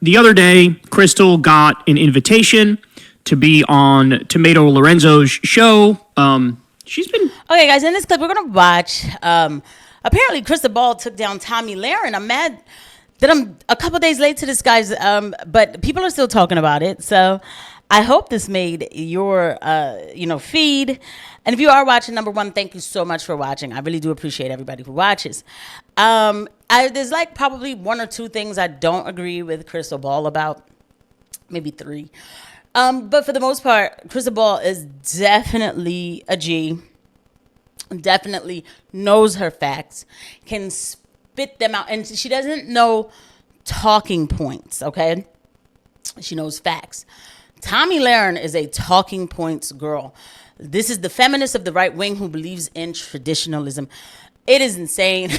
the other day, Krystal got an invitation to be on Tomi Lahen's show. She's been... Okay, guys, in this clip, we're going to watch... apparently, Krystal Ball took down Tomi Lahren. I'm mad that I'm a couple days late to this, guys, but people are still talking about it. So I hope this made your, feed. And if you are watching, number one, thank you so much for watching. I really do appreciate everybody who watches. There's like probably one or two things I don't agree with Krystal Ball about, maybe three. But for the most part, Krystal Ball is definitely a G. Definitely knows her facts, can spit them out, and she doesn't know talking points, okay? She knows facts. Tomi Lahren is a talking points girl. This is the feminist of the right wing who believes in traditionalism. It is insane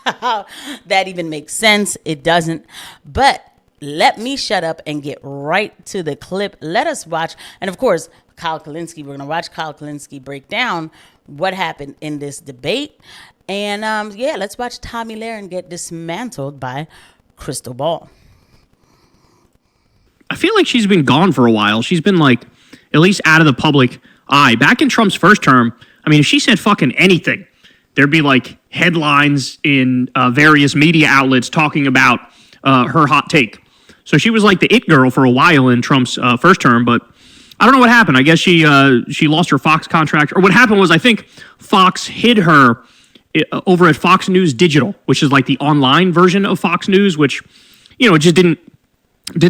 how that even makes sense. It doesn't. But let me shut up and get right to the clip. Let us watch. And of course, Kyle Kulinski, we're going to watch Kyle Kulinski break down what happened in this debate. And let's watch Tomi Lahren get dismantled by Krystal Ball. I feel like she's been gone for a while. She's been like at least out of the public eye. Back in Trump's first term, I mean, if she said fucking anything, there'd be like headlines in various media outlets talking about her hot take. So she was like the it girl for a while in Trump's first term, but I don't know what happened. I guess she lost her Fox contract, or what happened was I think Fox hid her over at Fox News Digital, which is like the online version of Fox News, which, it just didn't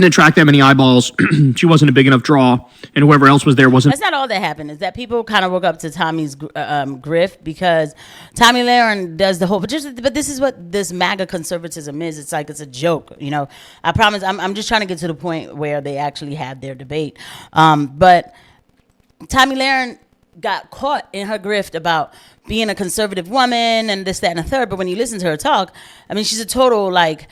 attract that many eyeballs. She wasn't a big enough draw, and whoever else was there wasn't. That's not all that happened. Is that people kind of woke up to Tommy's grift, because Tomi Lahren does the whole. But this is what this MAGA conservatism is. It's like it's a joke. I promise. I'm just trying to get to the point where they actually had their debate. But Tomi Lahren got caught in her grift about being a conservative woman and this, that, and the third. But when you listen to her talk, I mean, she's a total like.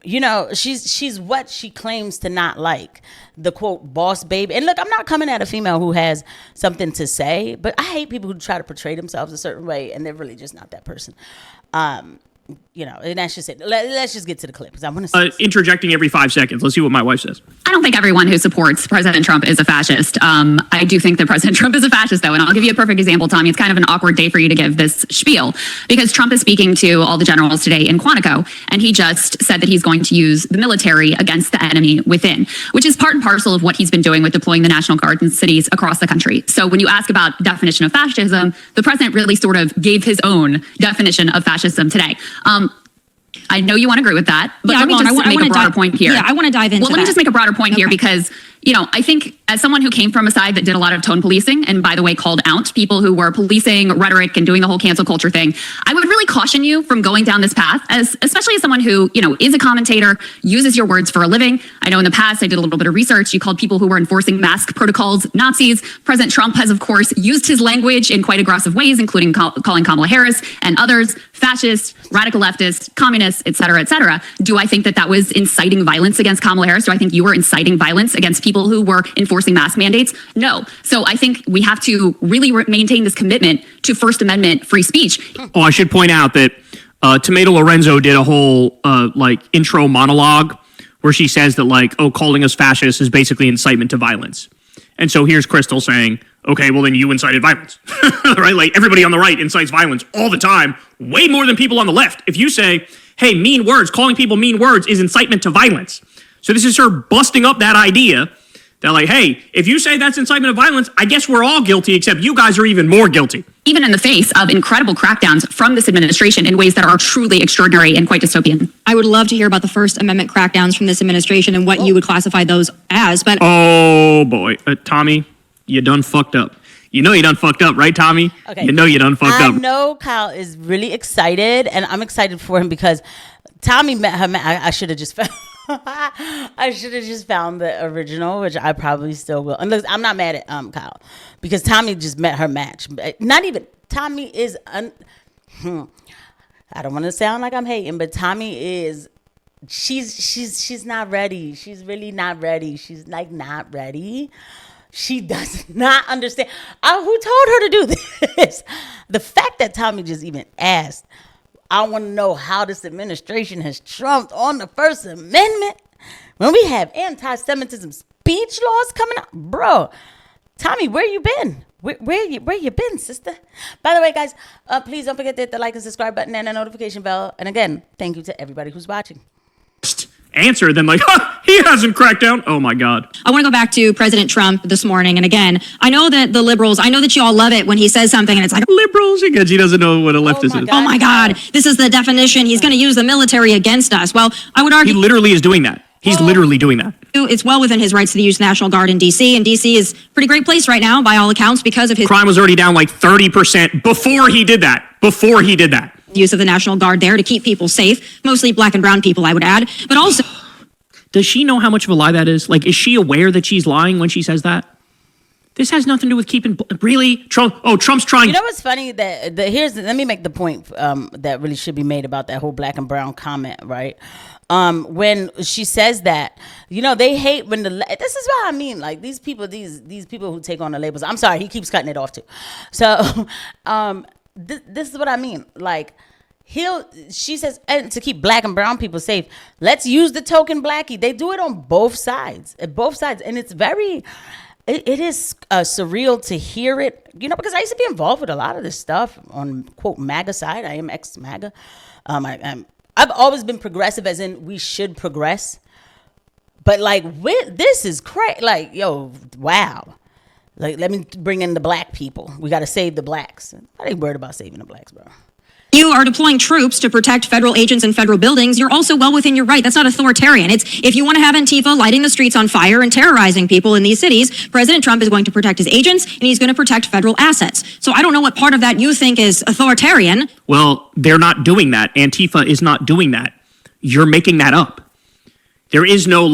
She's what she claims to not like, the quote boss babe. And look, I'm not coming at a female who has something to say, but I hate people who try to portray themselves a certain way and they're really just not that person. And that's just it. Let's just get to the clip, because I want to interjecting every 5 seconds. Let's see what my wife says. I don't think everyone who supports President Trump is a fascist. I do think that President Trump is a fascist, though, and I'll give you a perfect example, Tommy. It's kind of an awkward day for you to give this spiel, because Trump is speaking to all the generals today in Quantico, and he just said that he's going to use the military against the enemy within, which is part and parcel of what he's been doing with deploying the National Guard in cities across the country. So when you ask about definition of fascism, the president really sort of gave his own definition of fascism today. I know you want to agree with that, but let me just make a broader point here. Yeah, I want to dive into that. Well, let me just make a broader point here, because, I think as someone who came from a side that did a lot of tone policing, and by the way, called out people who were policing rhetoric and doing the whole cancel culture thing, I would really caution you from going down this path, especially as someone who, is a commentator, uses your words for a living. I know in the past, I did a little bit of research. You called people who were enforcing mask protocols Nazis. President Trump has, of course, used his language in quite aggressive ways, including calling Kamala Harris and others fascist, radical leftist, communists, et cetera, et cetera. Do I think that was inciting violence against Kamala Harris? Do I think you were inciting violence against people who were enforcing mask mandates? No. So I think we have to really maintain this commitment to First Amendment free speech. Oh, I should point out that Tomi Lahren did a whole intro monologue where she says that calling us fascists is basically incitement to violence. And so here's Krystal saying, okay, well then you incited violence, right? Like everybody on the right incites violence all the time, way more than people on the left. If you say, hey, mean words, calling people mean words is incitement to violence. So this is her busting up that idea that hey, if you say that's incitement of violence, I guess we're all guilty, except you guys are even more guilty. Even in the face of incredible crackdowns from this administration in ways that are truly extraordinary and quite dystopian. I would love to hear about the First Amendment crackdowns from this administration and what you would classify those as. But oh boy, Tommy, you done fucked up. You know you done fucked up, right, Tommy? Okay. You know you done fucked up. I know Kyle is really excited, and I'm excited for him because Tommy met her. I should have just found. I should have just found the original, which I probably still will. And look, I'm not mad at Kyle, because Tommy just met her match. Not even Tommy is. I don't want to sound like I'm hating, but Tommy is. She's not ready. She's really not ready. She's not ready. She does not understand. Who told her to do this? The fact that Tommy just even asked, I want to know how this administration has trumped on the First Amendment. when we have anti-Semitism speech laws coming up, bro, Tomi, where you been? Where you been, sister? By the way, guys, please don't forget to hit the like and subscribe button and the notification bell. And again, thank you to everybody who's watching. Answer then like, he hasn't cracked down. Oh my God. I want to go back to President Trump this morning. And again, I know that the liberals, I know that you all love it when he says something and it's like, Liberals, because he doesn't know what a leftist is. oh my God, this is the definition. He's going to use the military against us. Well, I would argue He literally is doing that. He's literally doing that. it's well within his rights to use National Guard in D.C. And D.C. is a pretty great place right now by all accounts because of his Crime was already down like 30% before he did that. use of the National Guard there to keep people safe, mostly black and brown people, I would add. But also, Does she know how much of a lie that is? Like, is she aware that she's lying when she says that? This has nothing to do with keeping, really? Trump's trying. You know what's funny? Let me make the point that really should be made about that whole black and brown comment, right? When she says that, they hate when this is what I mean. Like these people who take on the labels. I'm sorry, he keeps cutting it off too. So, this is what I mean. Like, she says, and to keep black and brown people safe, let's use the token blackie. They do it on both sides, and it's very. It is surreal to hear it, because I used to be involved with a lot of this stuff on quote MAGA side. I am ex-MAGA. I've always been progressive, as in we should progress. But like, this is crazy. Like, yo, wow. Like, let me bring in the black people. We got to save the blacks. I ain't worried about saving the blacks, bro. you are deploying troops to protect federal agents and federal buildings, you're also well within your right. That's not authoritarian. It's if you want to have Antifa lighting the streets on fire and terrorizing people in these cities, President Trump is going to protect his agents and he's going to protect federal assets. So I don't know what part of that you think is authoritarian. Well, they're not doing that. Antifa is not doing that. You're making that up. There is no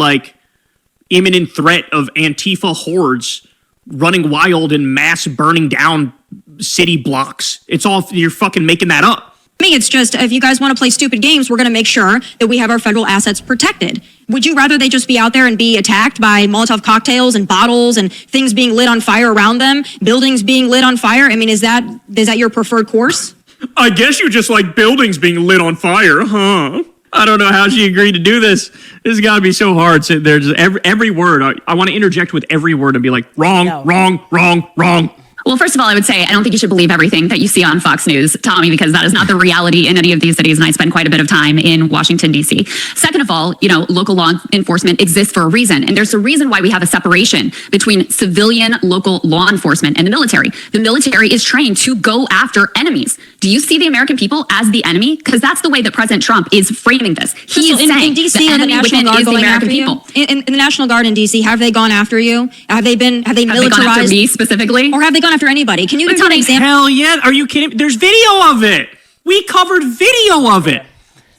imminent threat of Antifa hordes running wild and mass burning down city blocks. It's all, you're fucking making that up. To me, it's just, if you guys want to play stupid games, we're going to make sure that we have our federal assets protected. Would you rather they just be out there and be attacked by Molotov cocktails and bottles and things being lit on fire around them, buildings being lit on fire? I mean, is that your preferred course? I guess you just like buildings being lit on fire, huh? I don't know how she agreed to do this. This has got to be so hard. So there's every word. I want to interject with every word and be like, wrong, No. wrong. Well, first of all, I would say I don't think you should believe everything that you see on Fox News, Tomi, because that is not the reality in any of these cities. And I spend quite a bit of time in Washington, D.C. Second of all, local law enforcement exists for a reason. And there's a reason why we have a separation between civilian local law enforcement and the military. The military is trained to go after enemies. Do you see the American people as the enemy? Because that's the way that President Trump is framing this. He is saying in DC, the the enemy National within Guard is the going American after you? people. In the National Guard in DC, have they gone after you? Have they militarized? Have they gone after me specifically? Or have they gone after anybody? Can you give me an example? Hell yeah. Are you kidding? There's video of it. We covered video of it.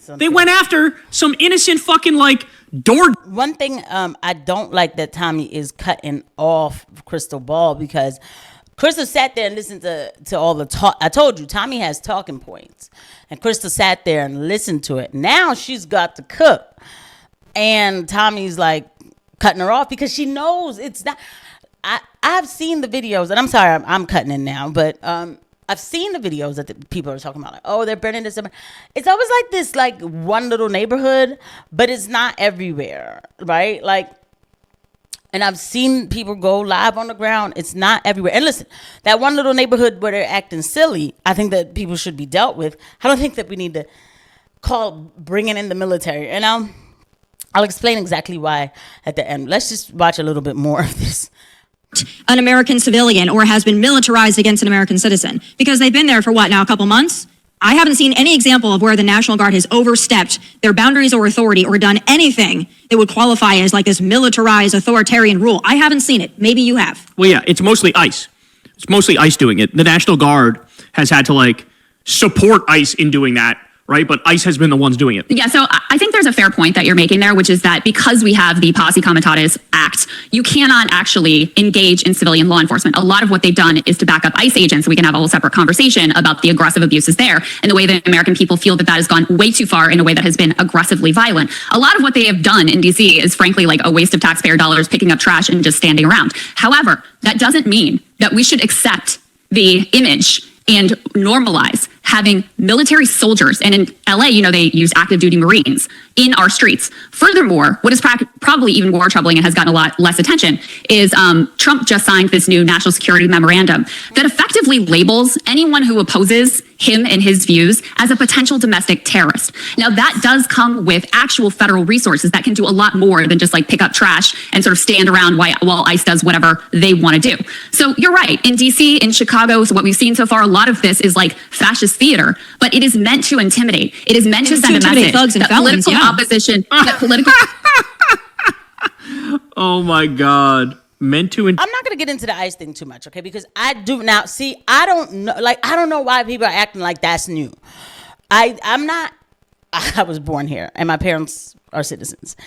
They went after some innocent fucking door. One thing I don't like that Tomi is cutting off Krystal Ball, because Krystal sat there and listened to all the talk. I told you, Tomi has talking points. And Krystal sat there and listened to it. Now she's got to cook. And Tommy's cutting her off because she knows it's not. I've seen the videos, and I'm sorry, I'm cutting in now, but I've seen the videos that the people are talking about. They're burning this. It's always this one little neighborhood, but it's not everywhere, right? And I've seen people go live on the ground. It's not everywhere. And listen, that one little neighborhood where they're acting silly, I think that people should be dealt with. I don't think that we need to call bringing in the military. And I'll explain exactly why at the end. Let's just watch a little bit more of this. An American civilian or has been militarized against an American citizen, because they've been there for what now, a couple months? I haven't seen any example of where the National Guard has overstepped their boundaries or authority or done anything that would qualify as this militarized authoritarian rule. I haven't seen it. Maybe you have. Well, yeah, it's mostly ICE. It's mostly ICE doing it. The National Guard has had to support ICE in doing that, right? But ICE has been the ones doing it. Yeah, so I think there's a fair point that you're making there, which is that because we have the Posse Comitatus Act, you cannot actually engage in civilian law enforcement. A lot of what they've done is to back up ICE agents. We can have a whole separate conversation about the aggressive abuses there and the way that American people feel that has gone way too far in a way that has been aggressively violent. A lot of what they have done in DC is frankly a waste of taxpayer dollars, picking up trash and just standing around. However, that doesn't mean that we should accept the image and normalize having military soldiers, and in LA, they use active duty Marines in our streets. Furthermore, what is probably even more troubling and has gotten a lot less attention is Trump just signed this new national security memorandum that effectively labels anyone who opposes him and his views as a potential domestic terrorist. Now, that does come with actual federal resources that can do a lot more than just like pick up trash and sort of stand around while ICE does whatever they want to do. So you're right. In DC, in Chicago, so what we've seen so far, a lot of this is like fascist theater, but it is meant to intimidate. It is meant to send a message thugs and that felons, political opposition, that political. Oh my God. Meant to. I'm not going to get into the ICE thing too much, okay? Because I do now see. I don't know why people are acting like that's new. I'm not. I was born here, and my parents are citizens.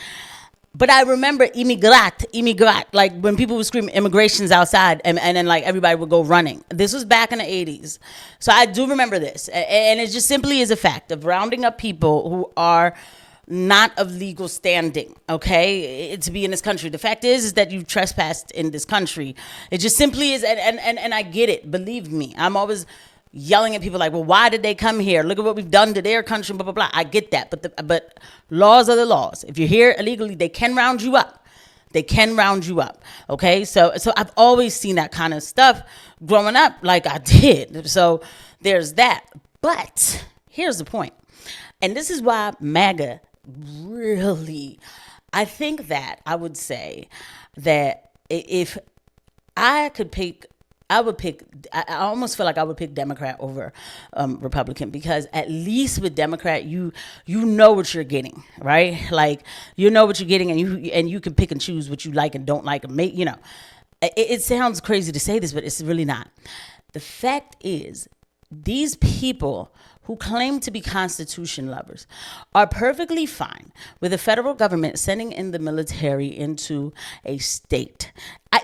But I remember immigrant, like when people would scream immigrations outside and then like everybody would go running. This was back in the 80s. So I do remember this. And it just simply is a fact of rounding up people who are not of legal standing, okay, to be in this country. The fact is that you've trespassed in this country. It just simply is, and I get it, believe me. I'm always yelling at people like, well, why did they come here? Look at what we've done to their country, blah, blah, blah. I get that, but laws are the laws. If you're here illegally, they can round you up. They can round you up, okay? So I've always seen that kind of stuff growing up like I did. So there's that. But here's the point. And this is why MAGA really, I think that I would say that if I could pick, I almost feel like I would pick Democrat over Republican, because at least with Democrat, you know what you're getting, right? Like, you know what you're getting, and you can pick and choose what you like and don't like, and make, it sounds crazy to say this, but it's really not. The fact is, these people who claim to be Constitution lovers are perfectly fine with the federal government sending in the military into a state.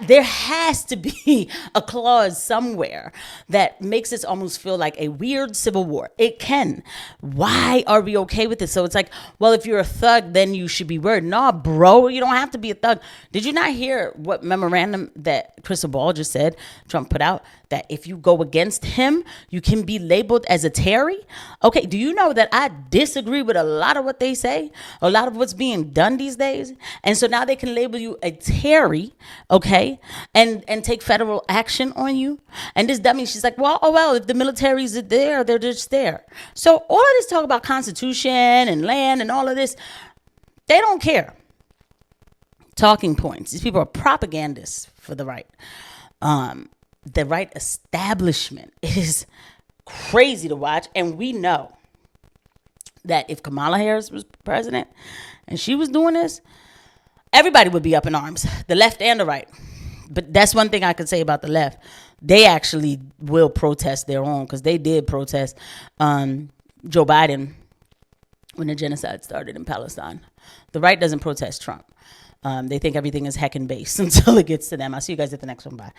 There has to be a clause somewhere that makes it almost feel like a weird civil war. It can. Why are we okay with this? So it's like, well, if you're a thug, then you should be worried. No, bro, you don't have to be a thug. Did you not hear what memorandum that Krystal Ball just said Trump put out? That if you go against him, you can be labeled as a Terry. Okay, do you know that I disagree with a lot of what they say, a lot of what's being done these days? And so now they can label you a Terry, okay, and take federal action on you. And this dummy, she's like, well, if the military's there, they're just there. So all of this talk about Constitution and land and all of this, they don't care. Talking points. These people are propagandists for the right. The right establishment is crazy to watch. And we know that if Kamala Harris was president and she was doing this, everybody would be up in arms, the left and the right. But that's one thing I could say about the left. They actually will protest their own, because they did protest Joe Biden when the genocide started in Palestine. The right doesn't protest Trump. They think everything is heckin' based until it gets to them. I'll see you guys at the next one. Bye.